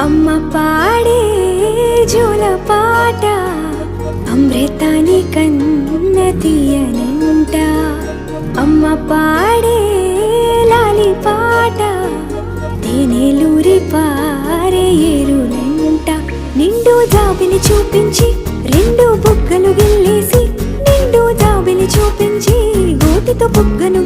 అమ్మ పాడే జోల పాట అమృతాని కన్న తీయనంట. అమ్మ పాడే లాలి పాట తేనెలూరి పారే ఏరులంట. నిండు జాబిని చూపించి రెండు బుగ్గలు గిల్లేసి, నిండు జాబిని చూపించి గోటితో బుగ్గను